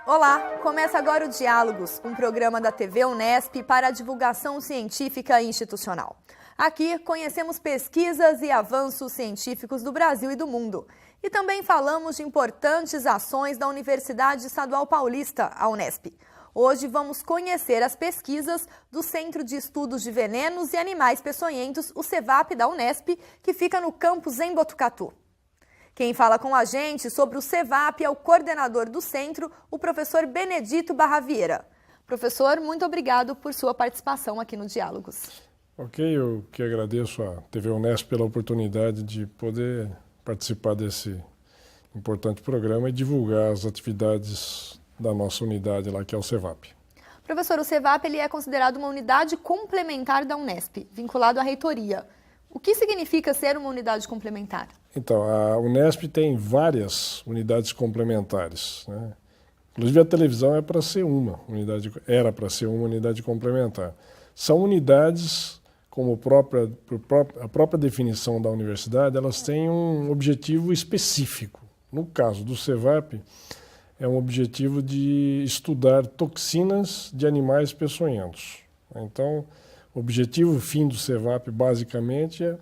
Olá, começa agora o Diálogos, um programa da TV Unesp para a divulgação científica e institucional. Aqui conhecemos pesquisas e avanços científicos do Brasil e do mundo. E também falamos de importantes ações da Universidade Estadual Paulista, a Unesp. Hoje vamos conhecer as pesquisas do Centro de Estudos de Venenos e Animais Peçonhentos, o CEVAP da Unesp, que fica no campus em Botucatu. Quem fala com a gente sobre o CEVAP é o coordenador do centro, o professor Benedito Barra-Vieira. Professor, muito obrigado por sua participação aqui no Diálogos. Ok, eu que agradeço à TV Unesp pela oportunidade de poder participar desse importante programa e divulgar as atividades da nossa unidade lá, que é o CEVAP. Professor, o CEVAP ele é considerado uma unidade complementar da Unesp, vinculado à reitoria. O que significa ser uma unidade complementar? Então, a Unesp tem várias unidades complementares, né? Inclusive a televisão era para ser uma unidade complementar. São unidades, como a própria definição da universidade, elas têm um objetivo específico. No caso do CEVAP, é um objetivo de estudar toxinas de animais peçonhentos. Então, o objetivo fim do CEVAP, basicamente, é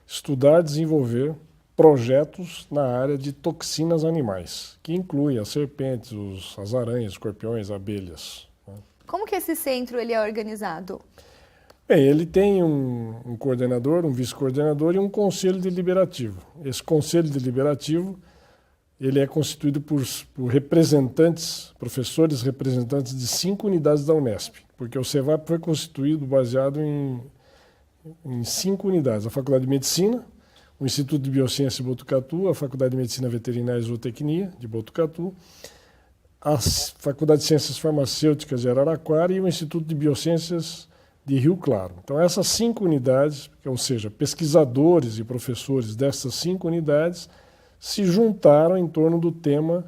estudar e desenvolver projetos na área de toxinas animais, que inclui as serpentes, as aranhas, escorpiões, abelhas. Como que esse centro ele é organizado? Bem, ele tem um coordenador, um vice-coordenador e um conselho deliberativo. Esse conselho deliberativo ele é constituído por representantes, professores representantes de 5 unidades da Unesp, porque o CEVAP foi constituído baseado em 5 unidades: a Faculdade de Medicina, o Instituto de Biociência de Botucatu, a Faculdade de Medicina Veterinária e Zootecnia de Botucatu, a Faculdade de Ciências Farmacêuticas de Araraquara e o Instituto de Biociências de Rio Claro. Então, essas 5 unidades, ou seja, pesquisadores e professores dessas 5 unidades, se juntaram em torno do tema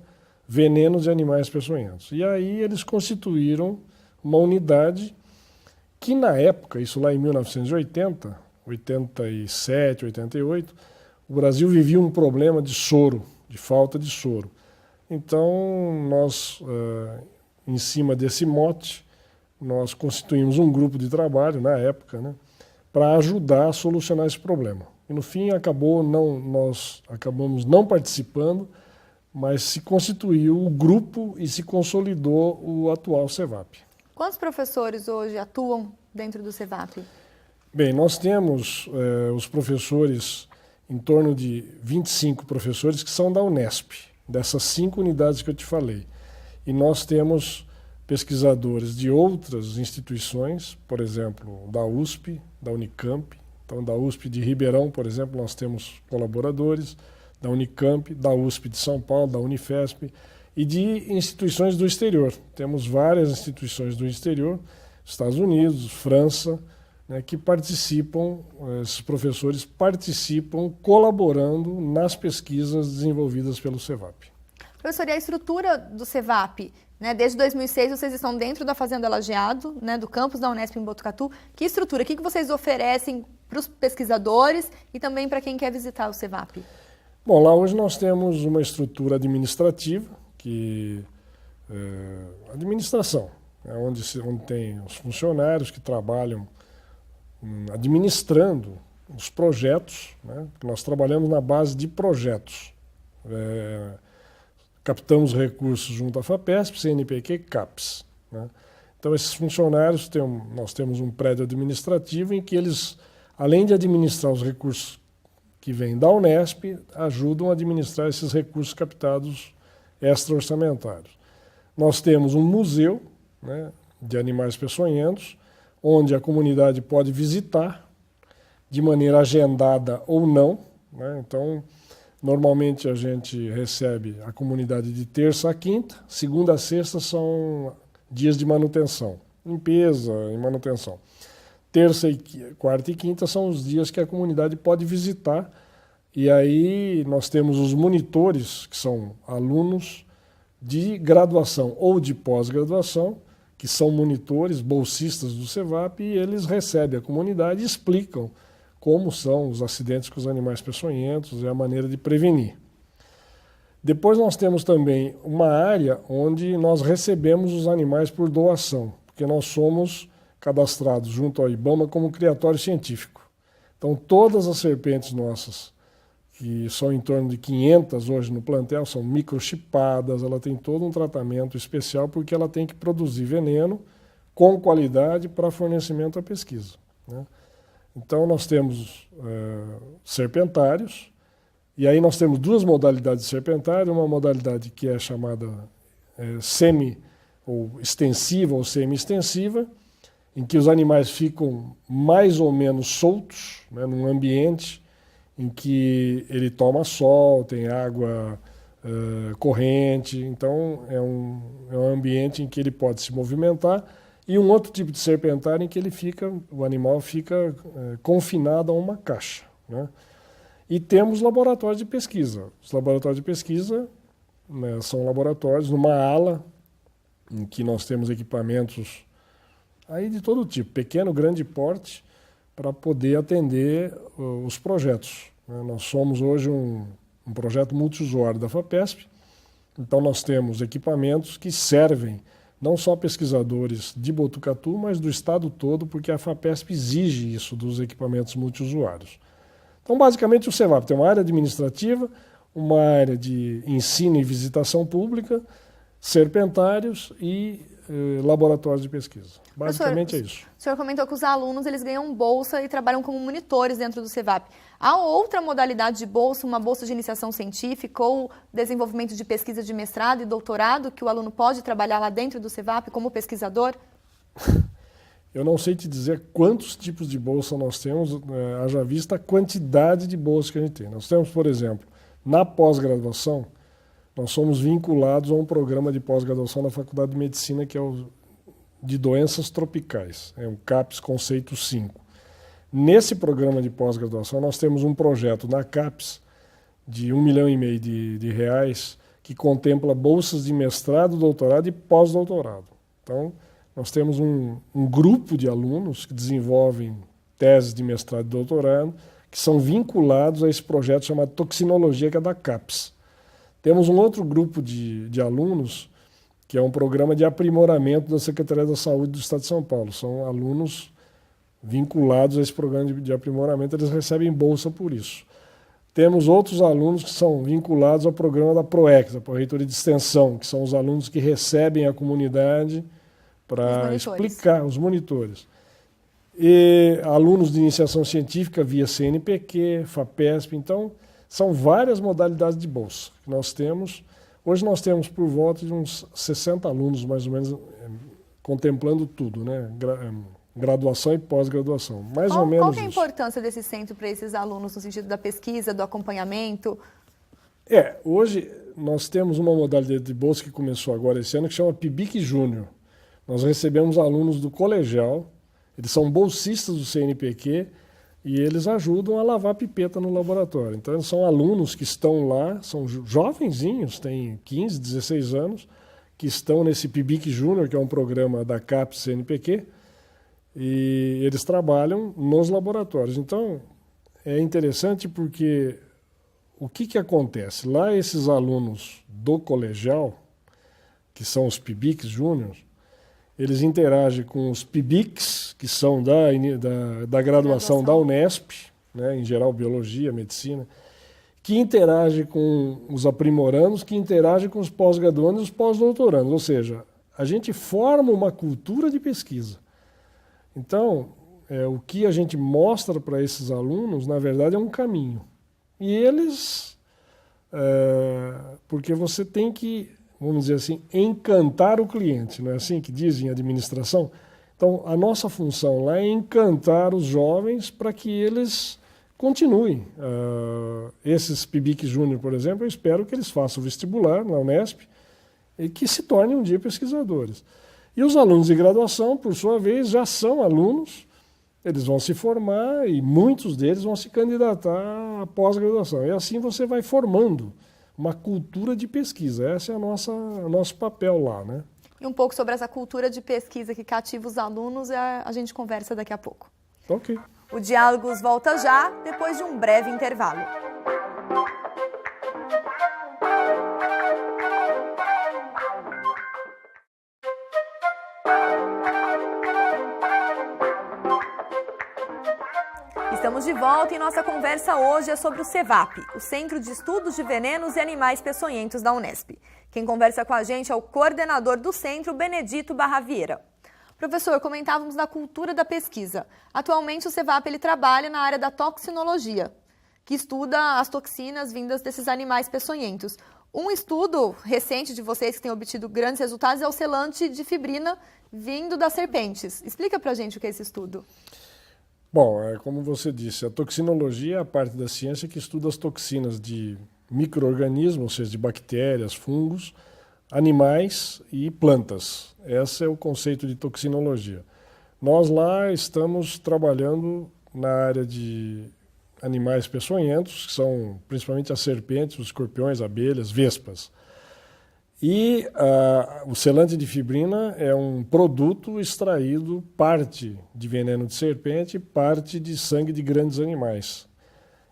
venenos de animais peçonhentos. E aí eles constituíram uma unidade que, na época, isso lá em 1980, 87, 88, o Brasil vivia um problema de soro, de falta de soro. Então, nós, em cima desse mote, nós constituímos um grupo de trabalho, na época, né, para ajudar a solucionar esse problema. E, no fim, nós acabamos não participando, mas se constituiu o grupo e se consolidou o atual CEVAP. Quantos professores hoje atuam dentro do CEVAP? Bem, nós temos os professores, em torno de 25 professores que são da Unesp, dessas 5 unidades que eu te falei. E nós temos pesquisadores de outras instituições, por exemplo, da USP, da Unicamp. Então, da USP de Ribeirão, por exemplo, nós temos colaboradores, da Unicamp, da USP de São Paulo, da Unifesp, e de instituições do exterior. Temos várias instituições do exterior, Estados Unidos, França, né, que participam, esses professores participam colaborando nas pesquisas desenvolvidas pelo CEVAP. Professor, e a estrutura do CEVAP? Né, desde 2006 vocês estão dentro da Fazenda Lajeado, né, do campus da Unesp em Botucatu. Que estrutura, o que vocês oferecem para os pesquisadores e também para quem quer visitar o CEVAP? Bom, lá hoje nós temos uma estrutura administrativa, administração, onde tem os funcionários que trabalham administrando os projetos, né? Nós trabalhamos na base de projetos. Captamos recursos junto à FAPESP, CNPq e CAPES, né? Então, esses funcionários, nós temos um prédio administrativo em que eles, além de administrar os recursos que vêm da Unesp, ajudam a administrar esses recursos captados extra-orçamentários. Nós temos um museu, né, de animais peçonhentos, onde a comunidade pode visitar de maneira agendada ou não, né? Então, normalmente a gente recebe a comunidade de terça a quinta, segunda a sexta são dias de manutenção, limpeza e manutenção. Terça, quarta e quinta são os dias que a comunidade pode visitar, e aí nós temos os monitores, que são alunos de graduação ou de pós-graduação, que são monitores, bolsistas do CEVAP, e eles recebem a comunidade e explicam como são os acidentes com os animais peçonhentos e a maneira de prevenir. Depois nós temos também uma área onde nós recebemos os animais por doação, porque nós somos cadastrados junto ao IBAMA como criatório científico. Então todas as serpentes nossas, que são em torno de 500 hoje no plantel, são microchipadas, ela tem todo um tratamento especial porque ela tem que produzir veneno com qualidade para fornecimento à pesquisa, né? Então nós temos serpentários, e aí nós temos duas modalidades de serpentário, uma modalidade que é chamada semi ou extensiva ou semi-extensiva, em que os animais ficam mais ou menos soltos, né, num ambiente em que ele toma sol, tem água corrente, então é um ambiente em que ele pode se movimentar, e um outro tipo de serpentário em que o animal fica confinado a uma caixa, né? E temos laboratórios de pesquisa. Os laboratórios de pesquisa, né, são laboratórios numa ala em que nós temos equipamentos aí de todo tipo, pequeno, grande porte, para poder atender os projetos, né? Nós somos hoje um projeto multiusuário da FAPESP, então nós temos equipamentos que servem não só pesquisadores de Botucatu, mas do estado todo, porque a FAPESP exige isso dos equipamentos multiusuários. Então, basicamente, o CEVAP tem uma área administrativa, uma área de ensino e visitação pública, serpentários e laboratórios de pesquisa. Basicamente é isso. O senhor comentou que os alunos eles ganham bolsa e trabalham como monitores dentro do CEVAP. Há outra modalidade de bolsa, uma bolsa de iniciação científica ou desenvolvimento de pesquisa de mestrado e doutorado, que o aluno pode trabalhar lá dentro do CEVAP como pesquisador? Eu não sei te dizer quantos tipos de bolsa nós temos, haja vista a quantidade de bolsas que a gente tem. Nós temos, por exemplo, na pós-graduação, nós somos vinculados a um programa de pós-graduação na Faculdade de Medicina, que é o de doenças tropicais, é o CAPES Conceito 5. Nesse programa de pós-graduação, nós temos um projeto na CAPES de R$1,5 milhão de reais, que contempla bolsas de mestrado, doutorado e pós-doutorado. Então, nós temos um grupo de alunos que desenvolvem teses de mestrado e doutorado, que são vinculados a esse projeto chamado Toxinologia, que é da CAPES. Temos um outro grupo de alunos, que é um programa de aprimoramento da Secretaria da Saúde do Estado de São Paulo. São alunos vinculados a esse programa de aprimoramento, eles recebem bolsa por isso. Temos outros alunos que são vinculados ao programa da PROEX, da Pró-Reitoria de Extensão, que são os alunos que recebem a comunidade para explicar, os monitores. E alunos de iniciação científica via CNPq, FAPESP, então são várias modalidades de bolsa que nós temos. Hoje nós temos por volta de uns 60 alunos, mais ou menos, contemplando tudo, né? Graduação e pós-graduação. Mais ou menos. Qual que é a importância desse centro para esses alunos, no sentido da pesquisa, do acompanhamento? Hoje nós temos uma modalidade de bolsa que começou agora esse ano, que chama PIBIC Júnior. Nós recebemos alunos do colegial, eles são bolsistas do CNPq e eles ajudam a lavar pipeta no laboratório. Então, eles são alunos que estão lá, são jovenzinhos, têm 15, 16 anos, que estão nesse PIBIC Júnior, que é um programa da CAPES CNPq, e eles trabalham nos laboratórios. Então, é interessante porque o que acontece? Lá, esses alunos do colegial, que são os PIBICs Júnior, eles interagem com os PIBICs, que são da graduação da Unesp, né, em geral biologia, medicina, que interagem com os aprimorandos, que interagem com os pós-graduandos e os pós-doutorandos. Ou seja, a gente forma uma cultura de pesquisa. Então, o que a gente mostra para esses alunos, na verdade, é um caminho. E eles, porque você tem que, vamos dizer assim, encantar o cliente, não é assim que dizem em administração? Então, a nossa função lá é encantar os jovens para que eles continuem. Esses PIBIC Júnior, por exemplo, eu espero que eles façam o vestibular na Unesp e que se tornem um dia pesquisadores. E os alunos de graduação, por sua vez, já são alunos, eles vão se formar e muitos deles vão se candidatar à pós-graduação. E assim você vai formando uma cultura de pesquisa. Esse é o nosso papel lá, né? E um pouco sobre essa cultura de pesquisa que cativa os alunos, a gente conversa daqui a pouco. Ok. O Diálogos volta já, depois de um breve intervalo. Estamos de volta e nossa conversa hoje é sobre o CEVAP, o Centro de Estudos de Venenos e Animais Peçonhentos da Unesp. Quem conversa com a gente é o coordenador do centro, Benedito Barra Vieira. Professor, comentávamos da cultura da pesquisa. Atualmente o CEVAP ele trabalha na área da toxinologia, que estuda as toxinas vindas desses animais peçonhentos. Um estudo recente de vocês que tem obtido grandes resultados é o selante de fibrina vindo das serpentes. Explica pra gente o que é esse estudo. Bom, como você disse, a toxinologia é a parte da ciência que estuda as toxinas de micro-organismos, ou seja, de bactérias, fungos, animais e plantas. Esse é o conceito de toxinologia. Nós lá estamos trabalhando na área de animais peçonhentos, que são principalmente as serpentes, os escorpiões, abelhas, vespas. E o selante de fibrina é um produto extraído parte de veneno de serpente e parte de sangue de grandes animais.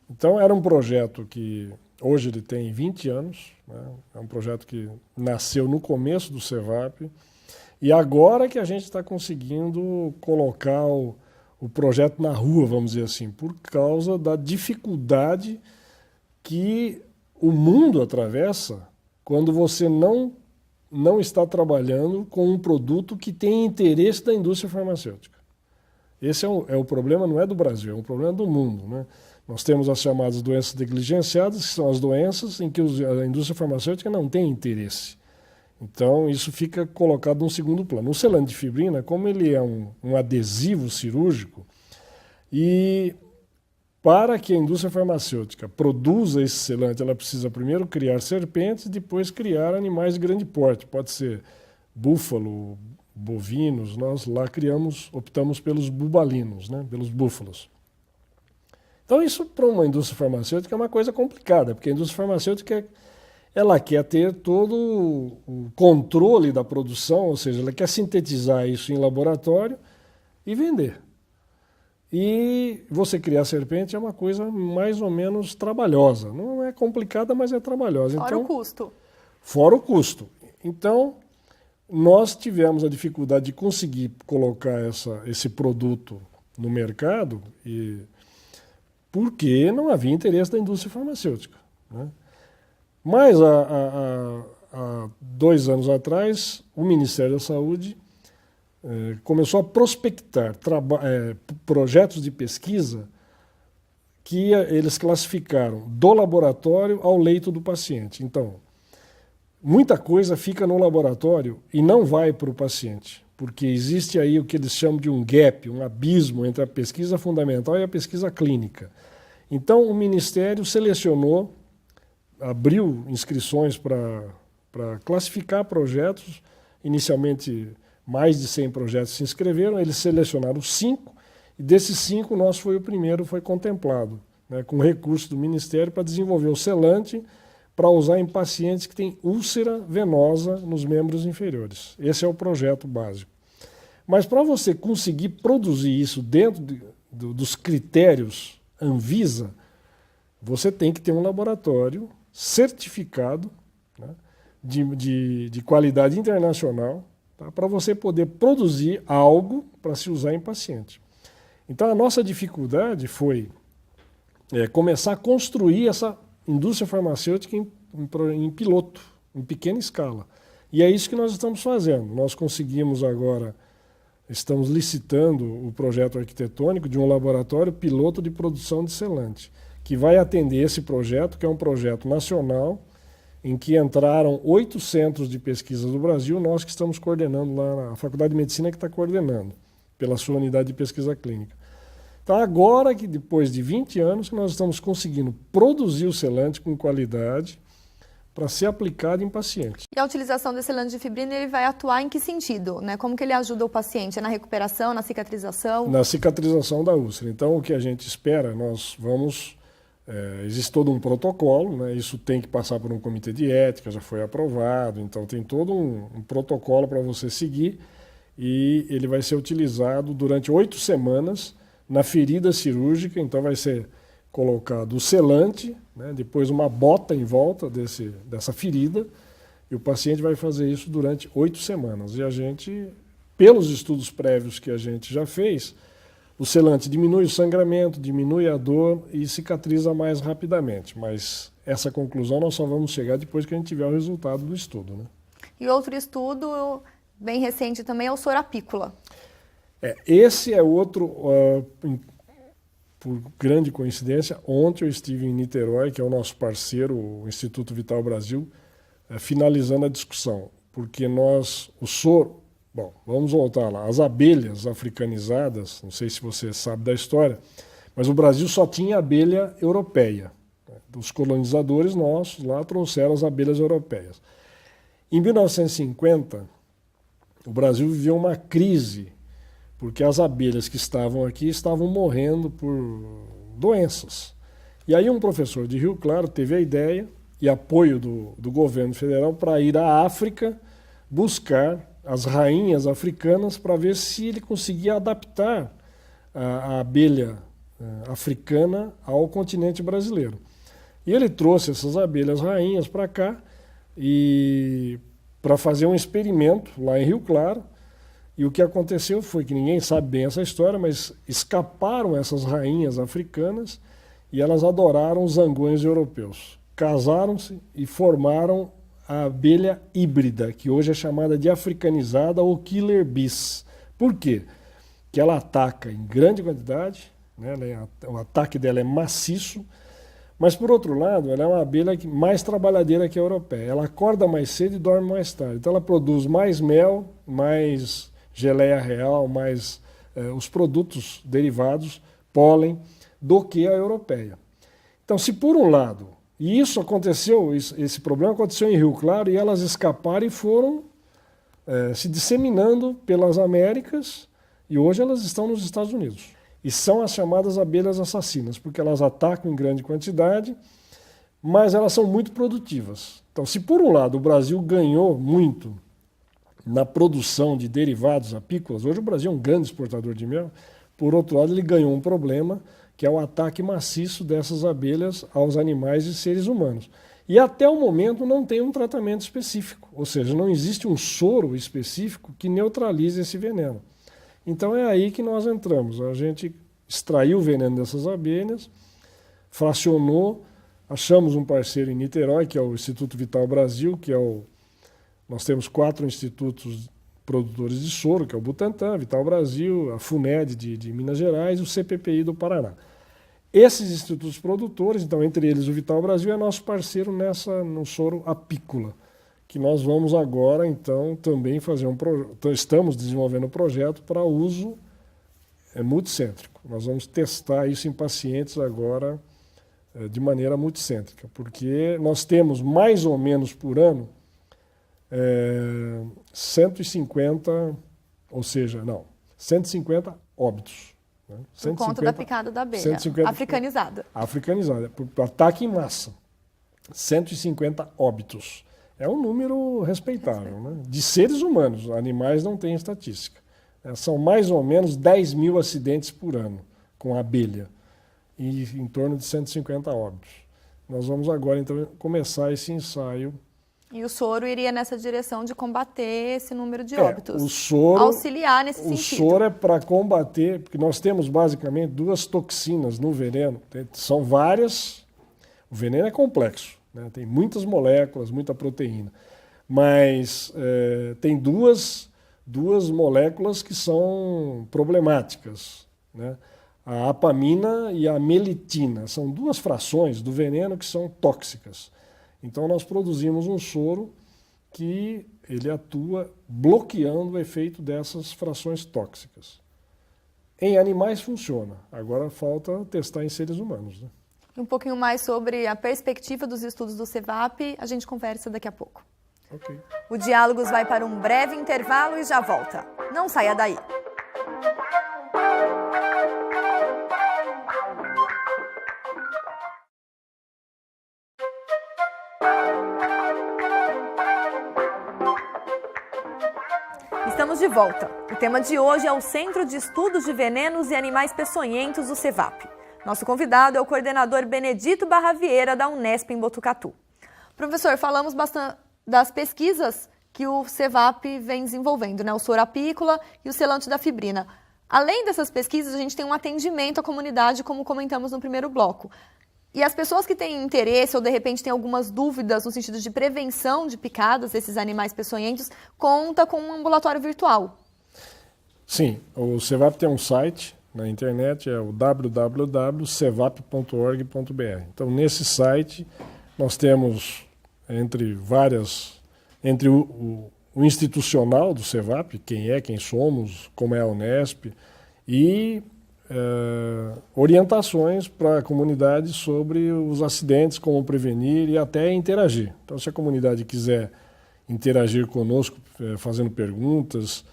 Então era um projeto que hoje ele tem 20 anos, né? É um projeto que nasceu no começo do CEVAP e agora que a gente está conseguindo colocar o projeto na rua, vamos dizer assim, por causa da dificuldade que o mundo atravessa quando você não está trabalhando com um produto que tem interesse da indústria farmacêutica. Esse é o problema, não é do Brasil, é um problema do mundo, né? Nós temos as chamadas doenças negligenciadas, que são as doenças em que a indústria farmacêutica não tem interesse. Então, isso fica colocado num segundo plano. O selante de fibrina, como ele é um adesivo cirúrgico, e para que a indústria farmacêutica produza esse selante, ela precisa primeiro criar serpentes e depois criar animais de grande porte. Pode ser búfalo, bovinos, nós lá optamos pelos bubalinos, né, pelos búfalos. Então isso para uma indústria farmacêutica é uma coisa complicada, porque a indústria farmacêutica ela quer ter todo o controle da produção, ou seja, ela quer sintetizar isso em laboratório e vender. E você criar serpente é uma coisa mais ou menos trabalhosa. Não é complicada, mas é trabalhosa. Fora o custo. Fora o custo. Então, nós tivemos a dificuldade de conseguir colocar esse produto no mercado porque não havia interesse da indústria farmacêutica, né? Mas, há 2 anos atrás, o Ministério da Saúde começou a prospectar projetos de pesquisa que eles classificaram do laboratório ao leito do paciente. Então, muita coisa fica no laboratório e não vai para o paciente, porque existe aí o que eles chamam de um gap, um abismo entre a pesquisa fundamental e a pesquisa clínica. Então, o Ministério selecionou, abriu inscrições para classificar projetos, inicialmente mais de 100 projetos se inscreveram, eles selecionaram 5, e desses 5, foi contemplado, né, com recurso do Ministério para desenvolver o selante para usar em pacientes que têm úlcera venosa nos membros inferiores. Esse é o projeto básico. Mas para você conseguir produzir isso dentro dos critérios Anvisa, você tem que ter um laboratório certificado, né, de qualidade internacional, para você poder produzir algo para se usar em paciente. Então, a nossa dificuldade foi começar a construir essa indústria farmacêutica em piloto, em pequena escala. E é isso que nós estamos fazendo. Nós conseguimos agora, estamos licitando o projeto arquitetônico de um laboratório piloto de produção de selante, que vai atender esse projeto, que é um projeto nacional, em que entraram 8 centros de pesquisa do Brasil, nós que estamos coordenando lá na Faculdade de Medicina que está coordenando, pela sua unidade de pesquisa clínica. Então agora que depois de 20 anos que nós estamos conseguindo produzir o selante com qualidade para ser aplicado em pacientes. E a utilização desse selante de fibrina, ele vai atuar em que sentido, né? Como que ele ajuda o paciente? É na recuperação, na cicatrização? Na cicatrização da úlcera. Então o que a gente espera, nós vamos... existe todo um protocolo, né? Isso tem que passar por um comitê de ética, já foi aprovado, então tem todo um protocolo para você seguir e ele vai ser utilizado durante 8 semanas na ferida cirúrgica, então vai ser colocado o selante, né? Depois uma bota em volta dessa ferida e o paciente vai fazer isso durante 8 semanas. E a gente, pelos estudos prévios que a gente já fez, O selante diminui o sangramento, diminui a dor e cicatriza mais rapidamente. Mas essa conclusão nós só vamos chegar depois que a gente tiver o resultado do estudo, né? E outro estudo bem recente também é o soro apícola. Esse é outro, por grande coincidência, ontem eu estive em Niterói, que é o nosso parceiro, o Instituto Vital Brasil, finalizando a discussão. Porque o soro, bom, vamos voltar lá, as abelhas africanizadas, não sei se você sabe da história, mas o Brasil só tinha abelha europeia. Os colonizadores nossos lá trouxeram as abelhas europeias. Em 1950, o Brasil viveu uma crise, porque as abelhas que estavam aqui estavam morrendo por doenças. E aí um professor de Rio Claro teve a ideia e apoio do governo federal para ir à África buscar as rainhas africanas para ver se ele conseguia adaptar a abelha africana ao continente brasileiro. E ele trouxe essas abelhas rainhas para cá e para fazer um experimento lá em Rio Claro. E o que aconteceu foi que ninguém sabe bem essa história, mas escaparam essas rainhas africanas e elas adoraram os zangões europeus. Casaram-se e formaram a abelha híbrida, que hoje é chamada de africanizada ou killer bees. Por quê? Porque ela ataca em grande quantidade, né? O ataque dela é maciço, mas, por outro lado, ela é uma abelha mais trabalhadeira que a europeia. Ela acorda mais cedo e dorme mais tarde. Então, ela produz mais mel, mais geleia real, mais os produtos derivados, pólen, do que a europeia. Então, se por um lado, e isso aconteceu, esse problema aconteceu em Rio Claro, e elas escaparam e foram se disseminando pelas Américas, e hoje elas estão nos Estados Unidos. E são as chamadas abelhas assassinas, porque elas atacam em grande quantidade, mas elas são muito produtivas. Então, se por um lado o Brasil ganhou muito na produção de derivados apícolas, hoje o Brasil é um grande exportador de mel, por outro lado ele ganhou um problema, que é o ataque maciço dessas abelhas aos animais e seres humanos. E até o momento não tem um tratamento específico, ou seja, não existe um soro específico que neutralize esse veneno. Então é aí que nós entramos. A gente extraiu o veneno dessas abelhas, fracionou, achamos um parceiro em Niterói, que é o Instituto Vital Brasil, que é nós temos 4 institutos produtores de soro, que é o Butantan, Vital Brasil, a FUNED de Minas Gerais e o CPPI do Paraná. Esses institutos produtores, então entre eles o Vital Brasil, é nosso parceiro no soro apícola, que nós vamos agora, então, também fazer estamos desenvolvendo um projeto para uso multicêntrico. Nós vamos testar isso em pacientes agora de maneira multicêntrica, porque nós temos mais ou menos por ano 150, ou seja, 150 óbitos. Né? Por conta da picada da abelha, africanizada. Africanizada, por ataque em massa. 150 óbitos. É um número respeitável, né? De seres humanos, animais não têm estatística. São mais ou menos 10 mil acidentes por ano com abelha e em torno de 150 óbitos. Nós vamos agora, então, começar esse ensaio. E o soro iria nessa direção de combater esse número de óbitos, o soro, auxiliar nesse sentido. O soro é para combater, porque nós temos basicamente 2 toxinas no veneno, são várias, o veneno é complexo. Né? Tem muitas moléculas, muita proteína, mas tem duas moléculas que são problemáticas, né? A apamina e a melitina, são 2 frações do veneno que são tóxicas. Então nós produzimos um soro que ele atua bloqueando o efeito dessas frações tóxicas. Em animais funciona, agora falta testar em seres humanos, né? Um pouquinho mais sobre a perspectiva dos estudos do CEVAP, a gente conversa daqui a pouco. Okay. O Diálogos vai para um breve intervalo e já volta. Não saia daí. Estamos de volta. O tema de hoje é o Centro de Estudos de Venenos e Animais Peçonhentos do CEVAP. Nosso convidado é o coordenador Benedito Barra Vieira, da Unesp em Botucatu. Professor, falamos bastante das pesquisas que o CEVAP vem desenvolvendo, né? O soro apícola e o selante da fibrina. Além dessas pesquisas, a gente tem um atendimento à comunidade, como comentamos no primeiro bloco. E as pessoas que têm interesse ou, de repente, têm algumas dúvidas no sentido de prevenção de picadas desses animais peçonhentos, conta com um ambulatório virtual. Sim, o CEVAP tem um site na internet, é o www.cevap.org.br. Então, nesse site, nós temos entre o institucional do CEVAP, quem somos, como é a Unesp, e orientações para a comunidade sobre os acidentes, como prevenir e até interagir. Então, se a comunidade quiser interagir conosco, fazendo perguntas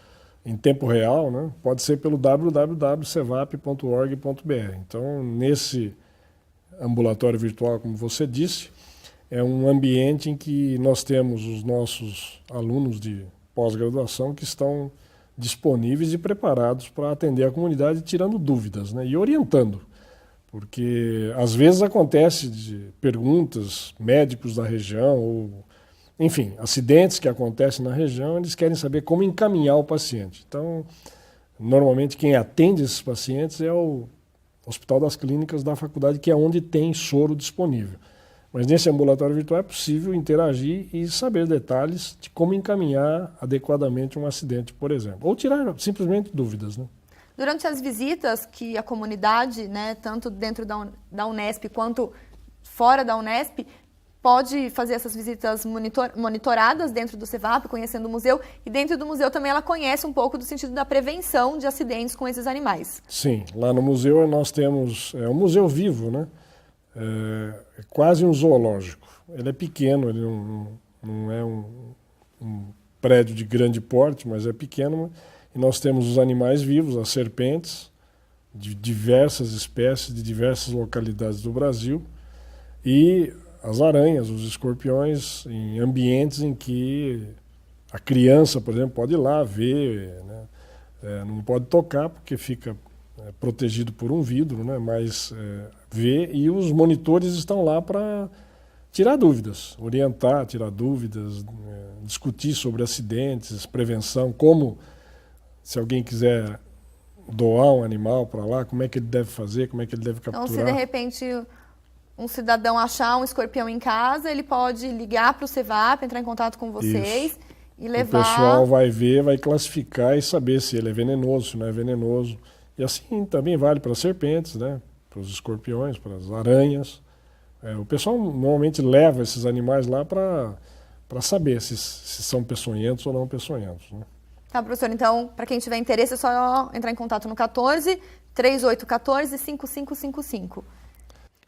em tempo real, né, pode ser pelo www.cevap.org.br. Então, nesse ambulatório virtual, como você disse, é um ambiente em que nós temos os nossos alunos de pós-graduação que estão disponíveis e preparados para atender a comunidade, tirando dúvidas, né, e orientando. Porque às vezes acontece de perguntas, médicos da região, ou, enfim, acidentes que acontecem na região, eles querem saber como encaminhar o paciente. Então, normalmente quem atende esses pacientes é o Hospital das Clínicas da faculdade, que é onde tem soro disponível. Mas nesse ambulatório virtual é possível interagir e saber detalhes de como encaminhar adequadamente um acidente, por exemplo. Ou tirar simplesmente dúvidas, né? Durante as visitas que a comunidade, né, tanto dentro da Unesp quanto fora da Unesp, pode fazer essas visitas monitoradas dentro do CEVAP, conhecendo o museu, e dentro do museu também ela conhece um pouco do sentido da prevenção de acidentes com esses animais. Sim, lá no museu nós temos um museu vivo, né? É quase um zoológico. Ele é pequeno, ele não é um prédio de grande porte, mas é pequeno. E nós temos os animais vivos, as serpentes, de diversas espécies, de diversas localidades do Brasil, e as aranhas, os escorpiões, em ambientes em que a criança, por exemplo, pode ir lá ver, né? Não pode tocar porque fica protegido por um vidro, né? Mas ver, e os monitores estão lá para tirar dúvidas, orientar, tirar dúvidas, discutir sobre acidentes, prevenção, como, se alguém quiser doar um animal para lá, como é que ele deve fazer, como é que ele deve capturar. Então, se de repente um cidadão achar um escorpião em casa, ele pode ligar para o CEVAP, entrar em contato com vocês. Isso. E levar... O pessoal vai ver, vai classificar e saber se ele é venenoso, se não é venenoso. E assim também vale para as serpentes, né? Para os escorpiões, para as aranhas. O pessoal normalmente leva esses animais lá para saber se são peçonhentos ou não peçonhentos, né? Tá, professor. Então, para quem tiver interesse, é só entrar em contato no 14-3814-5555.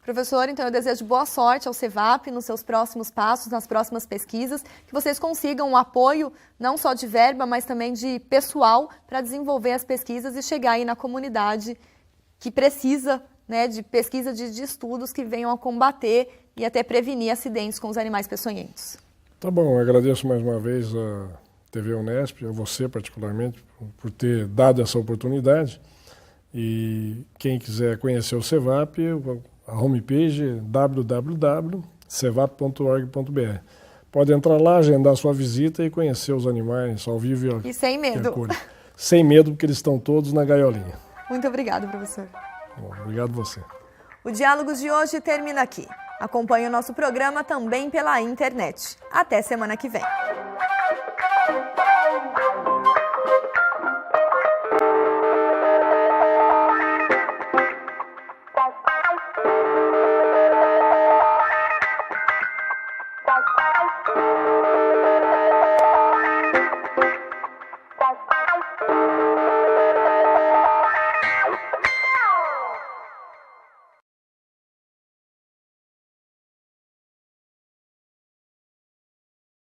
Professor, então eu desejo boa sorte ao CEVAP nos seus próximos passos, nas próximas pesquisas, que vocês consigam um apoio não só de verba, mas também de pessoal para desenvolver as pesquisas e chegar aí na comunidade que precisa, né, de pesquisa de estudos que venham a combater e até prevenir acidentes com os animais peçonhentos. Tá bom, eu agradeço mais uma vez a TV Unesp, a você particularmente, por ter dado essa oportunidade. E quem quiser conhecer o CEVAP, a homepage é www.cevap.org.br. Pode entrar lá, agendar sua visita e conhecer os animais ao vivo. E sem medo. Sem medo, porque eles estão todos na gaiolinha. Muito obrigado, professor. Bom, obrigado você. O Diálogos de hoje termina aqui. Acompanhe o nosso programa também pela internet. Até semana que vem.